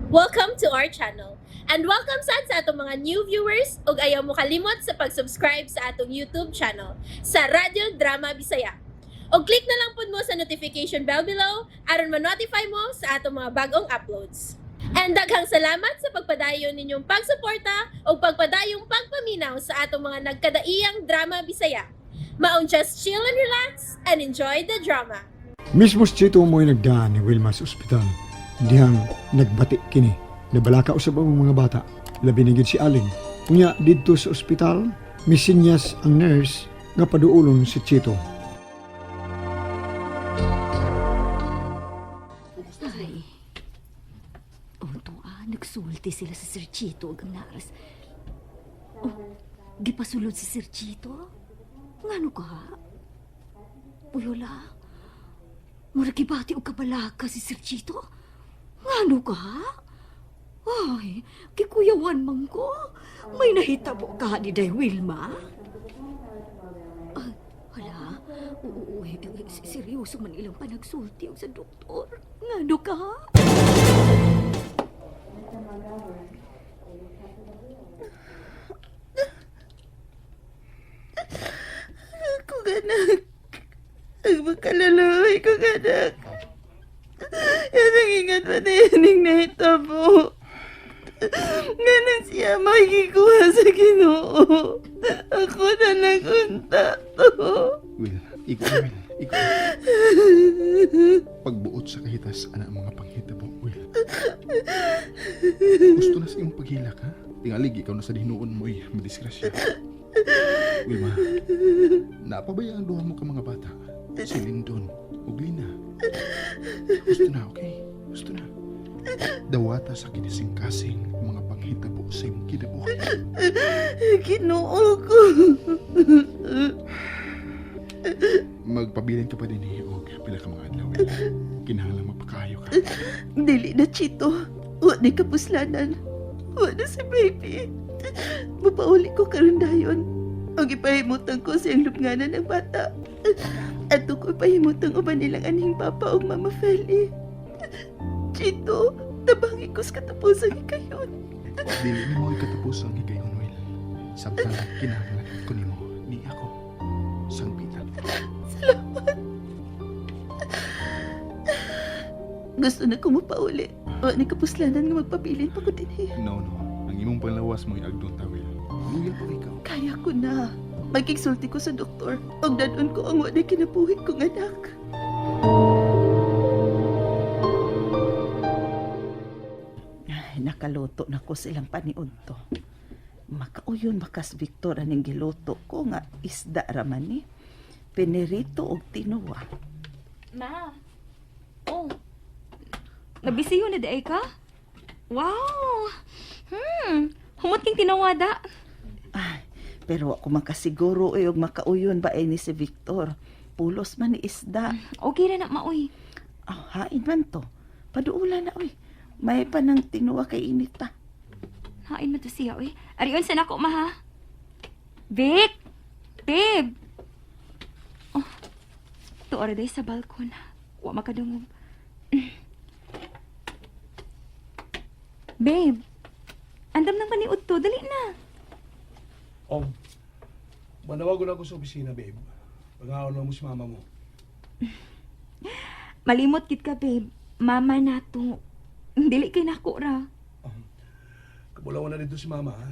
Welcome to our channel. And welcome sa atong mga new viewers ug ayaw mo kalimot sa pag-subscribe sa atong YouTube channel sa Radio Drama Bisaya. O click na lang pud mo sa notification bell below aron ma-notify mo sa atong mga bagong uploads. And daghang salamat sa pagpadayon ninyong pagsuporta o pagpadayong pagpaminaw sa atong mga nagkadaiyang Drama Bisaya. Maong just chill and relax and enjoy the drama. Mismo si Chito mo'y nagdaan ni Wilma sa ospital. Dihang nagbati kini. Nabalaka usab ang mga bata. Labi na gid si Aling. Unya didto sa ospital, misinyas ang nurse nga paduulon si Chito. Ay. Nagsulti sila sa Sir Chito ug ang naras. Gipasulod si Sir Chito? Ngano ka? Uyola. Mura gibati og kabalaka si Sir Chito? Ngano ka? Ay, kikuyawan man ko. May nahitabo ka ni Day Wilma? Hala, seryoso man ilang panagsulti sa doktor. Ngano ka? Ako ganak. Ang makalaloy ko ganak. Yan ang ingat pa na yaning nahitabo. Ganang siya makikuha sa Ginoo. Ako na nagunta to. Will, ikaw. Pagbuot sa kahitas, anak mga panghitabo, Will. Gusto na sa iyong paghilak, ha? Tingalig, ikaw na sa dinuon mo, madisgrasya. Wilma, napabaya ang duha mo ka mga bata. Si Lindon, ug Lina. Gusto na, okay? Gusto na. Dawata sa kinising-kasing mga panghitabo sa iyong kinabuhi. Ginoo ko. Magpabilin ka pa din o pila ka mga adlaw. Kinahanglan magpakayo ka. Dili na, Chito. Wa di kapuslanan. Wa na si baby. Mapauli ko karon dayon. Og ipahimutan ko siyang lubnganan ng bata. At ko ipahimutang uban nilang aning papa og mama Feli. Chito, tabangi ko sa katapusan ikayon. Dili ni mo ikatapos ang higayon, Will. Sabtang kinahanglan ko nimo ni ako. Sangpitan. Gusto na ko mapauli. O ni kapuslanan nga magpabilin pa ko din eh. No. Ang imong panlawas mo agdon ta, Will. Luya pa ikaw. Kaya ko na. Magkigsulti ko sa doktor. Og danon ko ang wala kinabuhi kong anak. Ay, nakaluto na ko silang paniudto. Makauyon makas Victor aning giluto ko nga isda raman ni. Pinirito og tinuwa. Ma. Oh. Nabisiyo na day ka? Wow. Humot king tinawada. Ay, pero ako makasiguro og makauyon ba ni si Victor. Pulos man ni isda. Okay na maoy. Hain man to. Paduula na oy. May pa ng tinuwa kay init pa. Hain man to siya, oy. Ariyon sa nako, ma, ha? Vic! Babe! Oh, tuora day sa balkon. Wa makadungog. Babe! Andam nang paniud to. Dali na. Manawagon ako sa opisina, babe. Pag-aon mo si mama mo. Malimot kit ka, babe. Mama na to. Dili kay nako ra. Kabulawan na dito si mama, ha?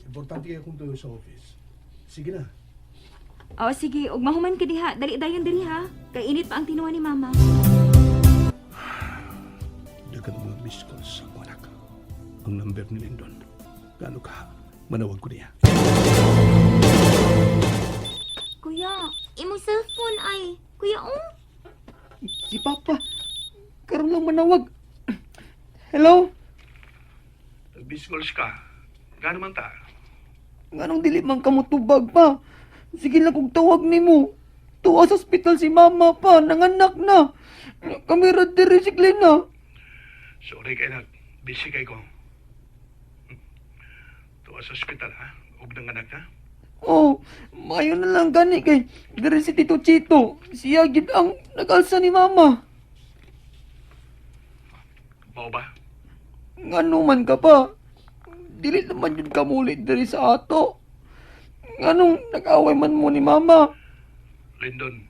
Importante kayo kung tuyo sa office. Sige na. O, sige. Ug mahuman ka diha. Dali dayon diri, ha? Kay init pa ang tinuwa ni mama. Dagan mga missed calls sa ako, anak. Ang number ni Lindon. Gano ka? Manawag ko niya. Kuya, imong cellphone ay. Kuya, Si Papa. Karon lang manawag. Hello? Missed calls ka. Gano man ta? Anong dili man ka mo tubag pa? Sige lang kung tawag ni mo. Tuwa sa ospital si mama pa. Nanganak na. Kamera diri si Glena. Sorry kay anak. Busy kay ko. Tuwa sa ospital, ha? Huwag nang anak, ha? Oh, mayo na lang gani kay diri si Tito Chito. Siya gid ang nag-alsa ni mama. Mao ba? Ngano man ka pa? Dili naman yun kamulit diri sa ato. Nganong nag-away man mo ni mama? Lindon,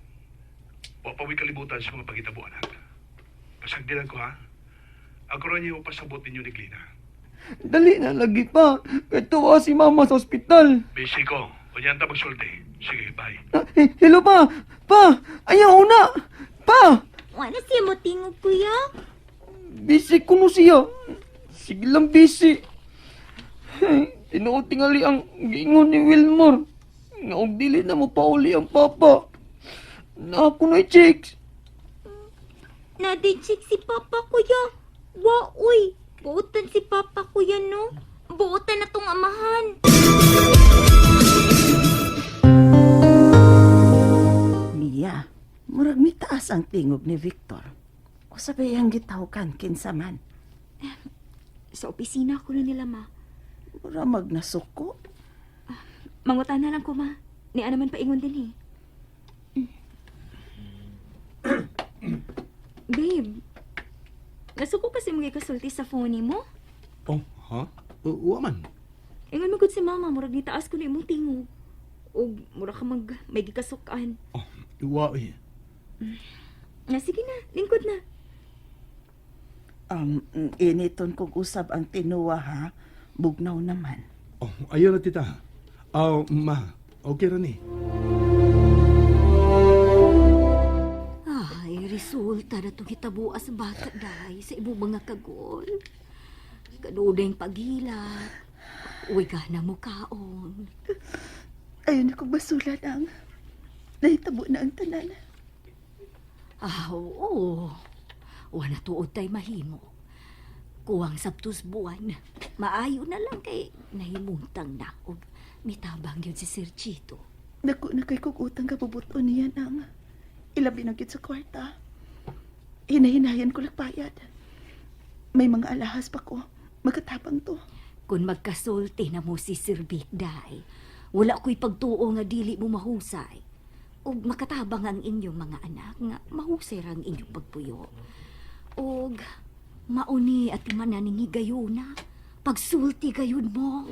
wapawi kalibutan sa mga pagitabo, anak. Pasagdilan ko, ha? Ako rin yung pasabot ninyo ni Glina. Dali na lagi pa. Kaya tuwa si mama sa ospital. Busy ko. Kunyanta magsulti. Sige, bye. Hello pa! Pa! Ayaw na! Pa! Wala siya mo tingog, kuya. Busy ko no siya. Sige lang busy. Ay, tinuod tingali ang gingon ni Wilmore. Nga og dili na mo pauli ang papa. Na ako na chicks. Nadichik si Papa, kuya. Wa, uy. Buutan si Papa, kuya, no? Buutan na tong amahan. Niya, murag mi taas ang tingog ni Victor. O sabay ang gitawkan kinsa man. Sa opisina ko na nila, ma. Mura magnasuko. Mangutan na lang ko, ma. Ni naman paingon din, eh. Babe, nasuko kasi mga kasulti sa phone mo. Oh, ha? Uwaman. Ingon magod si mama, murag ni taas ko na imong tingog. O murag ka may gikasukan. Oh, uwa eh. Nga, sige na, lingkod na. Initon kong usab ang tinuwa, ha? Bugnaw naman. Oh, ayaw na tita. Ma, okay rin eh. Ay, resulta na itong hitabuas bata dahi sa ibong mga kagol. Kanudeng paghilat. Uy ka na mukaon. Ayun akong basulan ang nahitabo na ang tanan. Oo. Wala tuod tay mahimo. Kuwang sabtos buwan. Maayo na lang kay nahimuntang na og mitabang yun si Sir Chito. Naku na kay kong utang kabubuton niya nang ilabi na gyud sa kwarta. Hinahinayan ko lagpayad. May mga alahas pa ko. Magkatabang to. Kung magkasulti na mo si Sir Vic Day, wala ko'y pagtuo nga dili mo mahusay. O makatabang ang inyong mga anak nga mahusay ra ang inyong pagpuyo. O mauni at mananing higayuna, pagsulti gayon mo.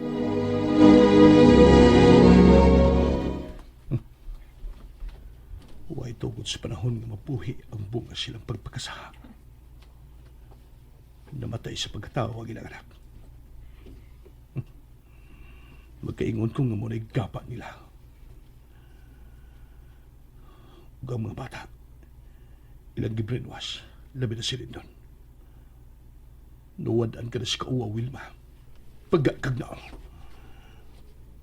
Huwag tugod sa panahon nga mapuhi ang bunga silang pagpakasaha. Namatay sa pagkatao ang ilang anak. Magkaingon ko nga muna gapa nila. Ug ang mga bata, ilang gibrainwash, labi na si Lindon. Nuwadaan ka na si Kauwa, Wilma. Pagkagnaal.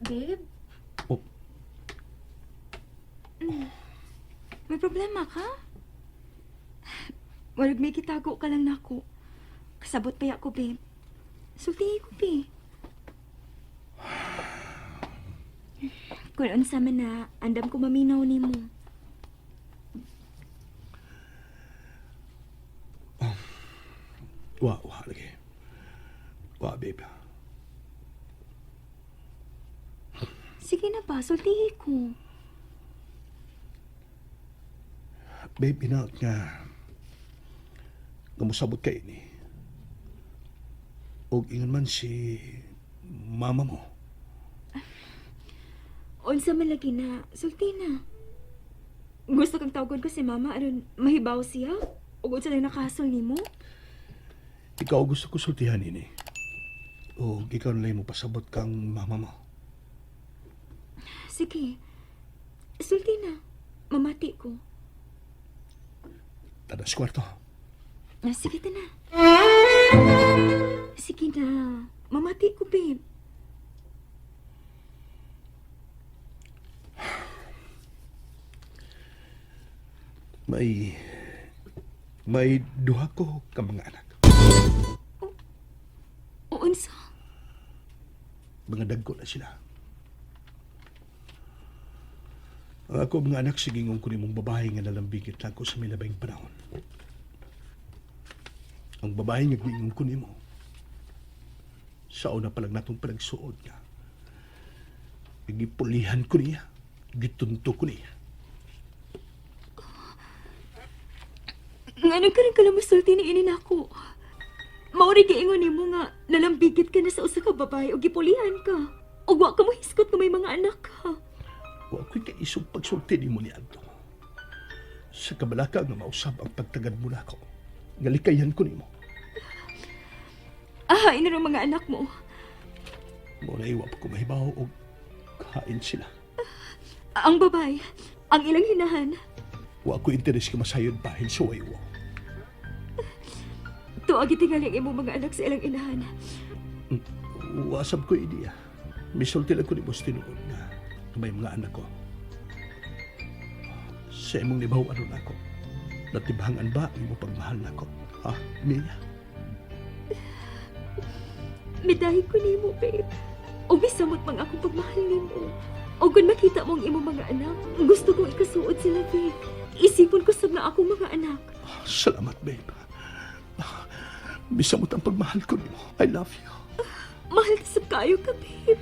Babe, Oh, may problema ka? Walag may kitago ka lang nako. Kasabot pa ako, babe. Sulti ko, babe. Kung unsa man na, andam ko maminaw ni mo. wa lagi. Wa, babe. Sige na ba, sulti ko. Babe, inaot nga. Ngamusabot kayo ni. Og ingon man si mama mo. Unsa man lagi na, sulti na. Gusto kang tawagon ko si mama, aron mahibaw siya? O unsa na nakasol ni mo? Ikaw gusto ko sultihan ini. O ikaw na mo pasabot kang mama mo. Sige, sulti na. Mamati ko. Tada sa kwarto. Sige ta na. Sige na. Mamati ko, babe. May duha ko ka mga anak. O unsa? Mga dagko na sila. Ang ako mga anak sigingong ko ni mong babae nga nalambigit lang ko sa milabing panahon. Ang babae nga gingong ko ni mo. Sa una pa lang natong panagsuod nga. Gipulihan ko niya. Gitunto ko niya. Nga ka rin kalamusulti ni inin ako. Mauri giingon nimo nga nalambigit ka na sa usa ka babae o gipulihan ka. O wa ka mo hiskot nga may mga anak ka. Wa ko'y kaisog pagsulti ni mo ni Anto. Sa kabalaka nga mausab ang pagtagad mo na ako. Galikayan ko ni mo. Ahain na ng mga anak mo. Muna iwa pa ko mahibaw o kain sila. Ang babae, ang ilang hinahan. Wa ko interes ka masayod bahin sa waywo. Tuag itingali ang imong mga anak sa ilang inahan. Wasab ko ideya. Misulti lang ko ni Boss tinuod nga may mga anak ko. Sa imong libaw ano na ako. Natibhangan ba ang imong pagmahal na ko? Ha, Mia? Midahi ko nimo, babe. O bisamot mang akong pagmahal nimo. O kung makita mo ang imong mga anak, gusto kong ikasuod sila, babe. Isipon ko sab na akong mga anak. Salamat, babe. Bisa mo ang pagmahal ko nimo. I love you. Mahal ka sab kayo ka, babe.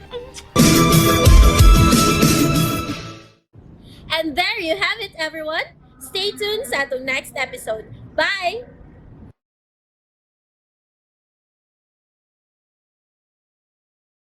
And there you have it, everyone. Stay tuned sa atong next episode. Bye!